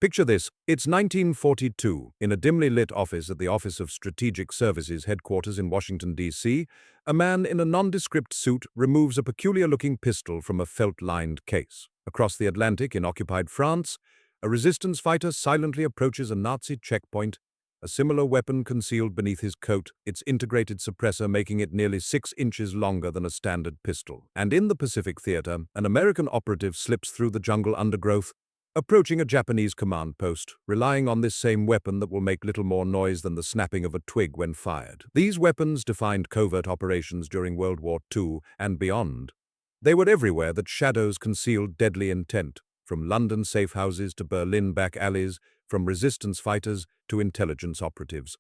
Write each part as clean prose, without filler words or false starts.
Picture this, it's 1942. In a dimly lit office at the Office of Strategic Services headquarters in Washington, D.C., a man in a nondescript suit removes a peculiar-looking pistol from a felt-lined case. Across the Atlantic in occupied France, a resistance fighter silently approaches a Nazi checkpoint, a similar weapon concealed beneath his coat, its integrated suppressor making it nearly 6 inches longer than a standard pistol. And in the Pacific Theater, an American operative slips through the jungle undergrowth, approaching a Japanese command post, relying on this same weapon that will make little more noise than the snapping of a twig when fired. These weapons defined covert operations during World War II and beyond. They were everywhere that shadows concealed deadly intent, from London safe houses to Berlin back alleys, from resistance fighters to intelligence operatives.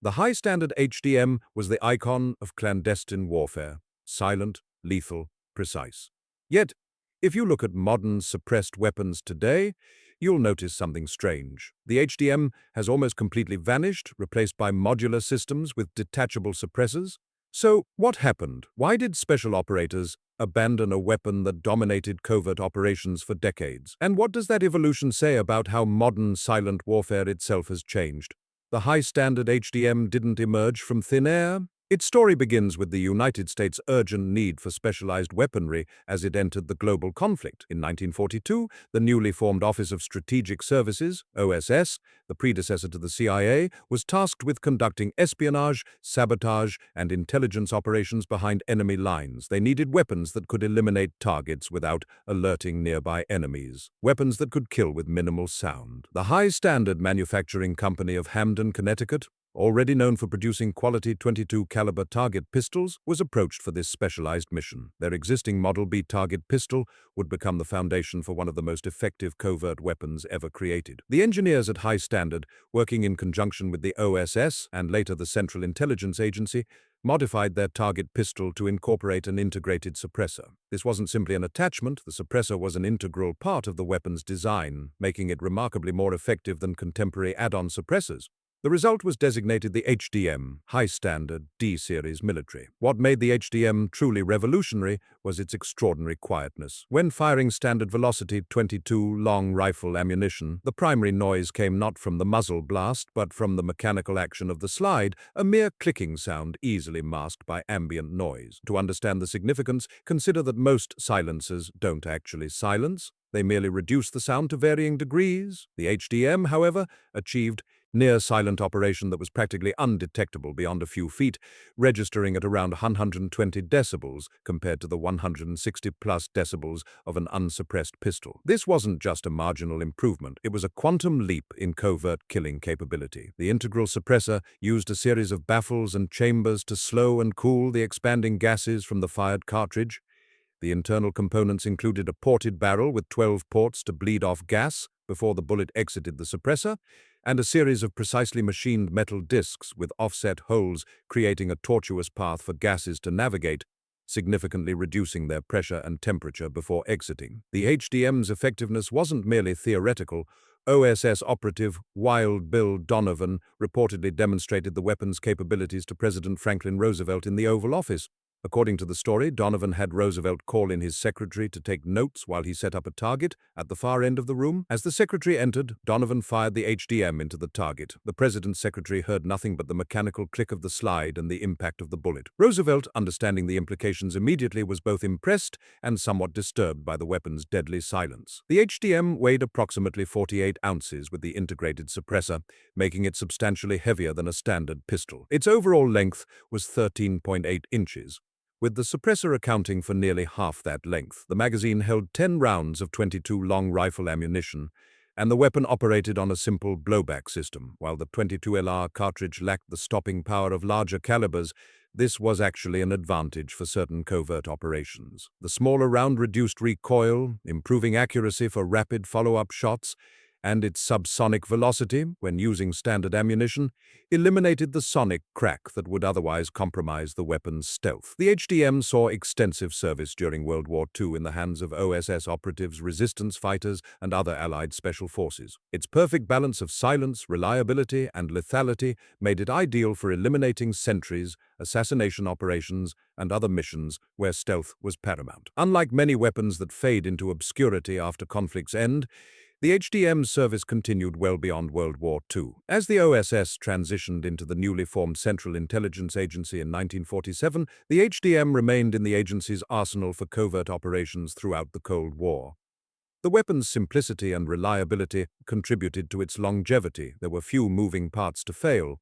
The high-standard HDM was the icon of clandestine warfare, silent, lethal, precise. Yet, if you look at modern suppressed weapons today, you'll notice something strange. The HDM has almost completely vanished, replaced by modular systems with detachable suppressors. So, what happened? Why did special operators abandon a weapon that dominated covert operations for decades? And what does that evolution say about how modern silent warfare itself has changed? The high-standard HDM didn't emerge from thin air. Its story begins with the United States' urgent need for specialized weaponry as it entered the global conflict. In 1942, the newly formed Office of Strategic Services, OSS, the predecessor to the CIA, was tasked with conducting espionage, sabotage, and intelligence operations behind enemy lines. They needed weapons that could eliminate targets without alerting nearby enemies, weapons that could kill with minimal sound. The High Standard Manufacturing Company of Hamden, Connecticut, already known for producing quality .22 caliber target pistols, was approached for this specialized mission. Their existing Model B target pistol would become the foundation for one of the most effective covert weapons ever created. The engineers at High Standard, working in conjunction with the OSS and later the Central Intelligence Agency, modified their target pistol to incorporate an integrated suppressor. This wasn't simply an attachment, the suppressor was an integral part of the weapon's design, making it remarkably more effective than contemporary add-on suppressors. The result was designated the HDM, High Standard D-Series Military. What made the HDM truly revolutionary was its extraordinary quietness. When firing standard velocity .22 long rifle ammunition, the primary noise came not from the muzzle blast, but from the mechanical action of the slide, a mere clicking sound easily masked by ambient noise. To understand the significance, consider that most silencers don't actually silence. They merely reduce the sound to varying degrees. The HDM, however, achieved near-silent operation that was practically undetectable beyond a few feet, registering at around 120 decibels compared to the 160-plus decibels of an unsuppressed pistol. This wasn't just a marginal improvement, it was a quantum leap in covert killing capability. The integral suppressor used a series of baffles and chambers to slow and cool the expanding gases from the fired cartridge. The internal components included a ported barrel with 12 ports to bleed off gas before the bullet exited the suppressor, and a series of precisely machined metal discs with offset holes creating a tortuous path for gases to navigate, significantly reducing their pressure and temperature before exiting. The HDM's effectiveness wasn't merely theoretical. OSS operative Wild Bill Donovan reportedly demonstrated the weapon's capabilities to President Franklin Roosevelt in the Oval Office. According to the story, Donovan had Roosevelt call in his secretary to take notes while he set up a target at the far end of the room. As the secretary entered, Donovan fired the HDM into the target. The president's secretary heard nothing but the mechanical click of the slide and the impact of the bullet. Roosevelt, understanding the implications immediately, was both impressed and somewhat disturbed by the weapon's deadly silence. The HDM weighed approximately 48 ounces with the integrated suppressor, making it substantially heavier than a standard pistol. Its overall length was 13.8 inches. With the suppressor accounting for nearly half that length. The magazine held 10 rounds of .22 long rifle ammunition, and the weapon operated on a simple blowback system. While the .22 LR cartridge lacked the stopping power of larger calibers, this was actually an advantage for certain covert operations. The smaller round reduced recoil, improving accuracy for rapid follow-up shots, and its subsonic velocity, when using standard ammunition, eliminated the sonic crack that would otherwise compromise the weapon's stealth. The HDM saw extensive service during World War II in the hands of OSS operatives, resistance fighters, and other Allied special forces. Its perfect balance of silence, reliability, and lethality made it ideal for eliminating sentries, assassination operations, and other missions where stealth was paramount. Unlike many weapons that fade into obscurity after conflict's end, The HDM's service continued well beyond World War II. As the OSS transitioned into the newly formed Central Intelligence Agency in 1947, the HDM remained in the agency's arsenal for covert operations throughout the Cold War. The weapon's simplicity and reliability contributed to its longevity. There were few moving parts to fail,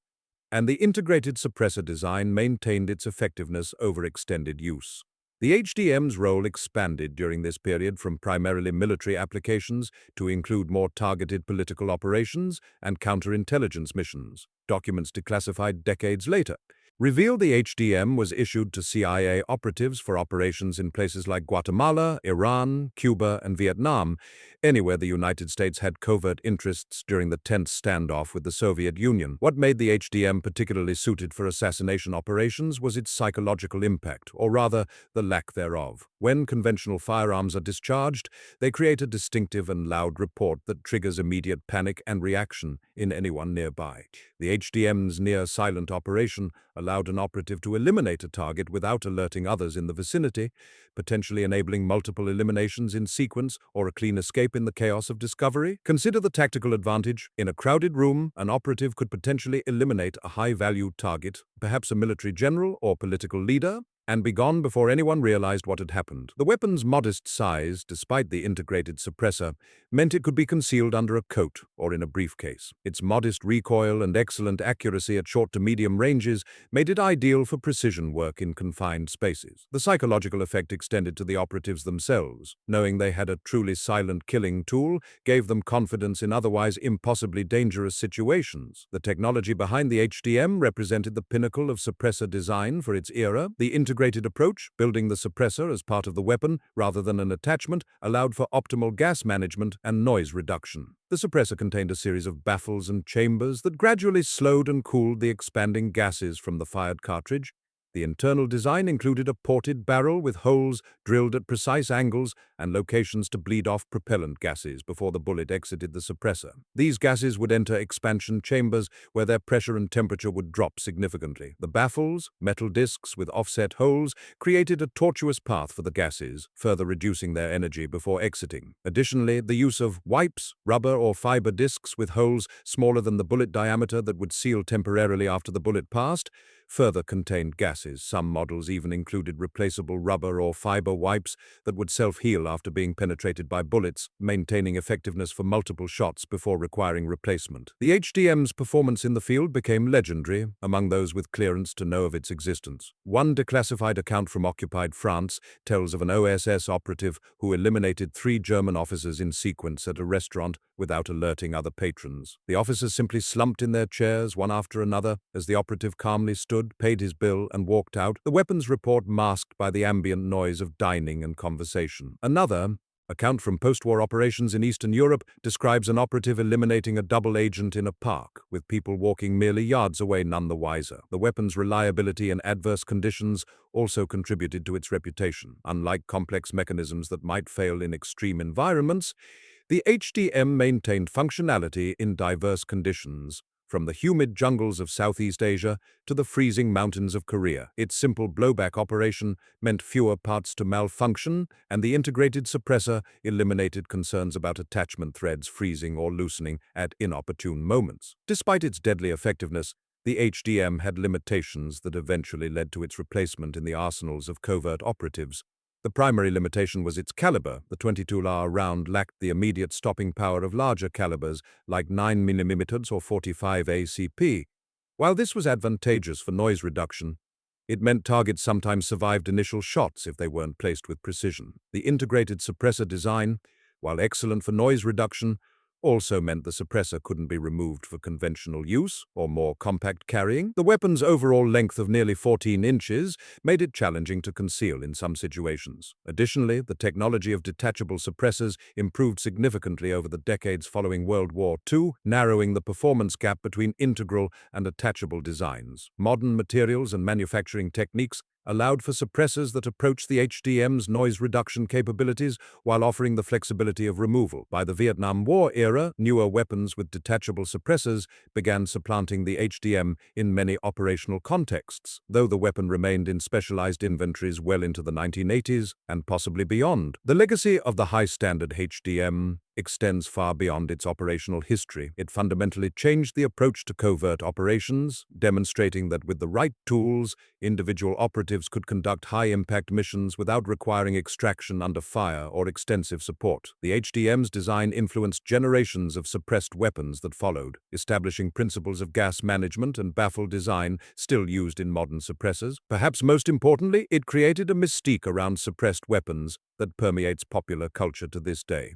and the integrated suppressor design maintained its effectiveness over extended use. The HDM's role expanded during this period from primarily military applications to include more targeted political operations and counterintelligence missions. Documents declassified decades later revealed the HDM was issued to CIA operatives for operations in places like Guatemala, Iran, Cuba, and Vietnam, anywhere the United States had covert interests during the tense standoff with the Soviet Union. What made the HDM particularly suited for assassination operations was its psychological impact, or rather, the lack thereof. When conventional firearms are discharged, they create a distinctive and loud report that triggers immediate panic and reaction in anyone nearby. The HDM's near-silent operation allowed an operative to eliminate a target without alerting others in the vicinity, potentially enabling multiple eliminations in sequence or a clean escape in the chaos of discovery. Consider the tactical advantage. In a crowded room, an operative could potentially eliminate a high-value target, perhaps a military general or political leader, and be gone before anyone realized what had happened. The weapon's modest size, despite the integrated suppressor, meant it could be concealed under a coat or in a briefcase. Its modest recoil and excellent accuracy at short to medium ranges made it ideal for precision work in confined spaces. The psychological effect extended to the operatives themselves. Knowing they had a truly silent killing tool gave them confidence in otherwise impossibly dangerous situations. The technology behind the HDM represented the pinnacle of suppressor design for its era. The integrated approach, building the suppressor as part of the weapon rather than an attachment, allowed for optimal gas management and noise reduction. The suppressor contained a series of baffles and chambers that gradually slowed and cooled the expanding gases from the fired cartridge. The internal design included a ported barrel with holes drilled at precise angles and locations to bleed off propellant gases before the bullet exited the suppressor. These gases would enter expansion chambers where their pressure and temperature would drop significantly. The baffles, metal discs with offset holes, created a tortuous path for the gases, further reducing their energy before exiting. Additionally, the use of wipes, rubber or fiber discs with holes smaller than the bullet diameter that would seal temporarily after the bullet passed, further contained gases. Some models even included replaceable rubber or fiber wipes that would self-heal after being penetrated by bullets, maintaining effectiveness for multiple shots before requiring replacement. The HDM's performance in the field became legendary among those with clearance to know of its existence. One declassified account from occupied France tells of an OSS operative who eliminated 3 German officers in sequence at a restaurant without alerting other patrons. The officers simply slumped in their chairs one after another as the operative calmly stood, paid his bill, and walked out, the weapons report masked by the ambient noise of dining and conversation. Another account from post-war operations in Eastern Europe describes an operative eliminating a double agent in a park, with people walking merely yards away none the wiser. The weapon's reliability in adverse conditions also contributed to its reputation. Unlike complex mechanisms that might fail in extreme environments, the HDM maintained functionality in diverse conditions, from the humid jungles of Southeast Asia to the freezing mountains of Korea. Its simple blowback operation meant fewer parts to malfunction, and the integrated suppressor eliminated concerns about attachment threads freezing or loosening at inopportune moments. Despite its deadly effectiveness, the HDM had limitations that eventually led to its replacement in the arsenals of covert operatives. The primary limitation was its caliber. The 22-hour round lacked the immediate stopping power of larger calibers like 9mm or 45 ACP. While this was advantageous for noise reduction, it meant targets sometimes survived initial shots if they weren't placed with precision. The integrated suppressor design, while excellent for noise reduction, also meant the suppressor couldn't be removed for conventional use or more compact carrying. The weapon's overall length of nearly 14 inches made it challenging to conceal in some situations. Additionally, the technology of detachable suppressors improved significantly over the decades following World War II, narrowing the performance gap between integral and attachable designs. Modern materials and manufacturing techniques allowed for suppressors that approached the HDM's noise reduction capabilities while offering the flexibility of removal. By the Vietnam War era, newer weapons with detachable suppressors began supplanting the HDM in many operational contexts, though the weapon remained in specialized inventories well into the 1980s and possibly beyond. The legacy of the high-standard HDM extends far beyond its operational history. It fundamentally changed the approach to covert operations, demonstrating that with the right tools, individual operatives could conduct high-impact missions without requiring extraction under fire or extensive support. The HDM's design influenced generations of suppressed weapons that followed, establishing principles of gas management and baffle design still used in modern suppressors. Perhaps most importantly, it created a mystique around suppressed weapons that permeates popular culture to this day.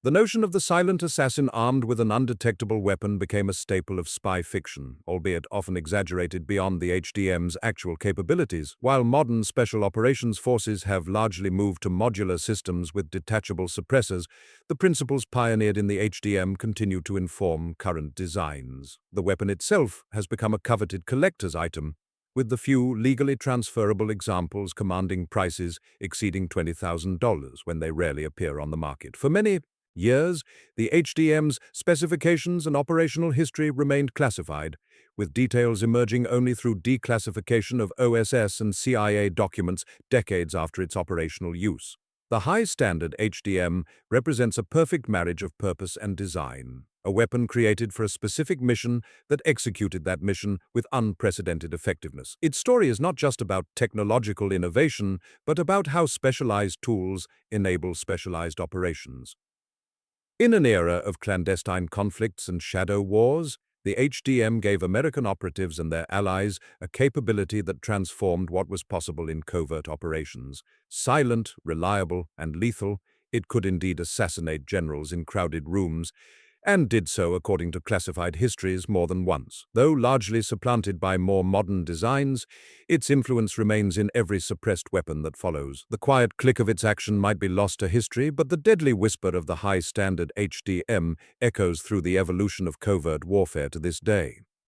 The notion of the silent assassin armed with an undetectable weapon became a staple of spy fiction, albeit often exaggerated beyond the HDM's actual capabilities. While modern special operations forces have largely moved to modular systems with detachable suppressors, the principles pioneered in the HDM continue to inform current designs. The weapon itself has become a coveted collector's item, with the few legally transferable examples commanding prices exceeding $20,000 when they rarely appear on the market. For many years, the HDM's specifications and operational history remained classified, with details emerging only through declassification of OSS and CIA documents decades after its operational use. The high-standard HDM represents a perfect marriage of purpose and design, a weapon created for a specific mission that executed that mission with unprecedented effectiveness. Its story is not just about technological innovation, but about how specialized tools enable specialized operations. In an era of clandestine conflicts and shadow wars, the HDM gave American operatives and their allies a capability that transformed what was possible in covert operations. Silent, reliable, and lethal, it could indeed assassinate generals in crowded rooms, and did so according to classified histories more than once. Though largely supplanted by more modern designs, its influence remains in every suppressed weapon that follows. The quiet click of its action might be lost to history, but the deadly whisper of the high-standard HDM echoes through the evolution of covert warfare to this day.